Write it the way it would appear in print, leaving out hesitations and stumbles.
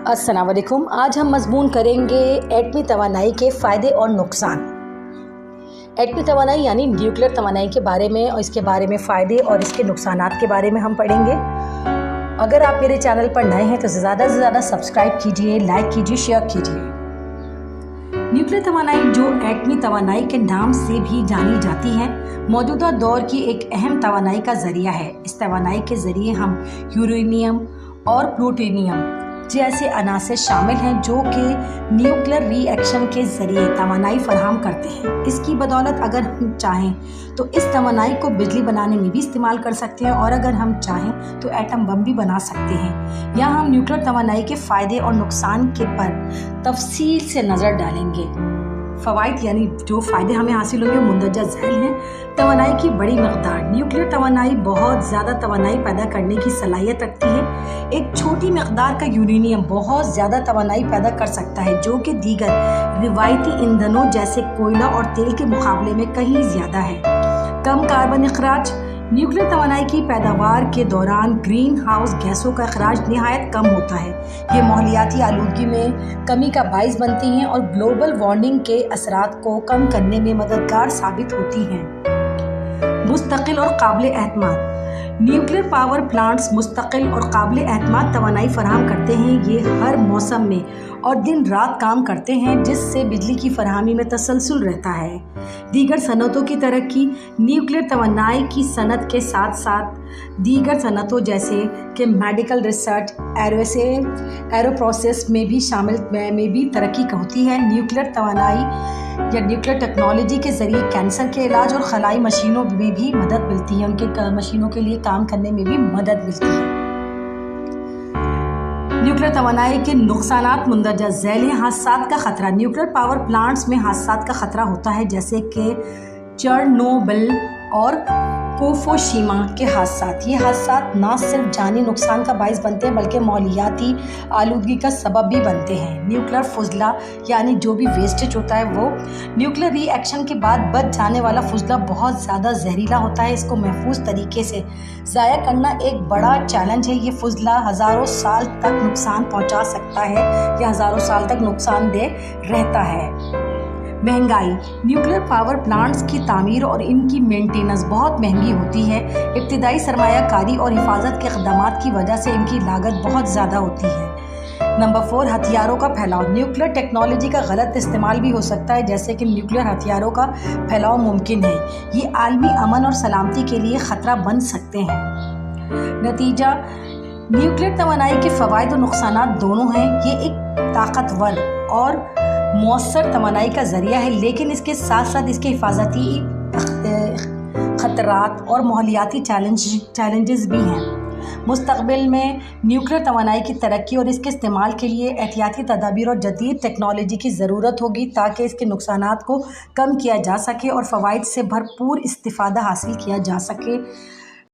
अस्सलाम वालेकुम। आज हम मज़मून करेंगे एटमी तवानाई के फ़ायदे और नुकसान। एटमी तवानाई यानी न्यूक्लियर तवानाई के बारे में और इसके बारे में फ़ायदे और इसके नुकसानात के बारे में हम पढ़ेंगे। अगर आप मेरे चैनल पर नए हैं तो ज़्यादा से ज़्यादा सब्सक्राइब कीजिए, लाइक कीजिए, शेयर कीजिए। न्यूक्लियर तवानाई जो एटमी तवानाई के नाम से भी जानी जाती है, मौजूदा दौर की एक अहम तवानाई का ज़रिया है। इस तवानाई के ज़रिए हम यूरेनियम और प्लूटोनियम जैसे अनासर शामिल हैं जो कि न्यूक्लियर रिएक्शन के ज़रिए तवानाई फराहम करते हैं। इसकी बदौलत अगर हम चाहें तो इस तवानाई को बिजली बनाने में भी इस्तेमाल कर सकते हैं और अगर हम चाहें तो एटम बम भी बना सकते हैं। यहाँ हम न्यूक्लियर तवानाई के फ़ायदे और नुकसान के पर तफसील से नज़र डालेंगे। फ़वाइद यानी जो फ़ायदे हमें हासिल होंगे मुंदरजा झैल हैं। तवानाई की बड़ी मकदार। न्यूक्लियर तवानाई बहुत ज़्यादा तवानाई पैदा करने की सलाहियत रखती है। एक छोटी मकदार का यूरेनियम बहुत ज़्यादा तवानाई पैदा कर सकता है जो कि दीगर रिवायती ईंधनों जैसे कोयला और तेल के मुकाबले में कहीं ज़्यादा है। कम कार्बन अखराज। न्यूक्लियर तवानाई की पैदावार के दौरान ग्रीन हाउस गैसों का अखराज निहायत कम होता है। ये माहौलियाती आलूदगी में कमी का बाइस बनती हैं और ग्लोबल वार्मिंग के असरात को कम करने में मददगार साबित होती हैं। मुस्तकिल और काबिल एतमाद। न्यूक्लियर पावर प्लांट्स मुस्तकिल और काबिल एतमाद तवानाई फराहम करते हैं। ये हर मौसम में और दिन रात काम करते हैं जिससे बिजली की फराहमी में तसलसल रहता है। दीगर सनतों की तरक्की। न्यूक्लियर तवानाई की सनत के साथ साथ दीगर सनतों जैसे कि मेडिकल रिसर्च, एरो प्रोसेस में भी तरक्की होती है। न्यूक्लियर तवानाई या न्यूक्लियर टेक्नोलॉजी के ज़रिए कैंसर के इलाज और खलाई मशीनों में भी मदद मिलती है। उनके मशीनों के लिए काम करने में भी मदद मिलती है। न्यूक्लियर तवानाई के नुकसानात मुंदरजा झैल हैं। हादसात का खतरा। न्यूक्लियर पावर प्लांट्स में हादसात का खतरा होता है जैसे कि चेरनोबिल और फुकुशिमा के हादसात। ये हादसात न सिर्फ जानी नुकसान का बाइस बनते हैं बल्कि माहौलियाती आलूदगी का सबब भी बनते हैं। न्यूक्लियर फुजला यानी जो भी वेस्टेज होता है वो न्यूक्लियर रिएक्शन के बाद बच जाने वाला फुजला बहुत ज़्यादा जहरीला होता है। इसको महफूज तरीके से ज़ाया करना एक बड़ा चैलेंज है। ये फुजला हज़ारों साल तक नुकसान पहुँचा सकता है या हज़ारों साल तक नुकसानदेह रहता है। महंगाई। न्यूक्लियर पावर प्लांट्स की तामीर और इनकी मेंटेनेंस बहुत महंगी होती है। इब्तिदाई सरमायाकारी और हिफाजत के इक़दामात की वजह से इनकी लागत बहुत ज़्यादा होती है। नंबर 4, हथियारों का फैलाव। न्यूक्लियर टेक्नोलॉजी का गलत इस्तेमाल भी हो सकता है जैसे कि न्यूक्लियर हथियारों का फैलाव मुमकिन है। ये आलमी अमन और सलामती के लिए ख़तरा बन सकते हैं। नतीजा, न्यूक्लियर तवानाई के फ़वाइद और नुकसानात दोनों हैं। ये एक ताकतवर और मौसर तवानाई का ज़रिया है लेकिन इसके साथ साथ इसके हिफाजती ख़तरात और माहौलियाती चैलेंजेस भी हैं। मुस्तक़बिल में न्यूक्लियर तवानाई की तरक्की और इसके इस्तेमाल के लिए एहतियाती तदाबीर और जदीद टेक्नोलॉजी की ज़रूरत होगी ताकि इसके नुकसानात को कम किया जा सके और फ़वाइद से भरपूर इस्तिफ़ादा हासिल किया जा सके।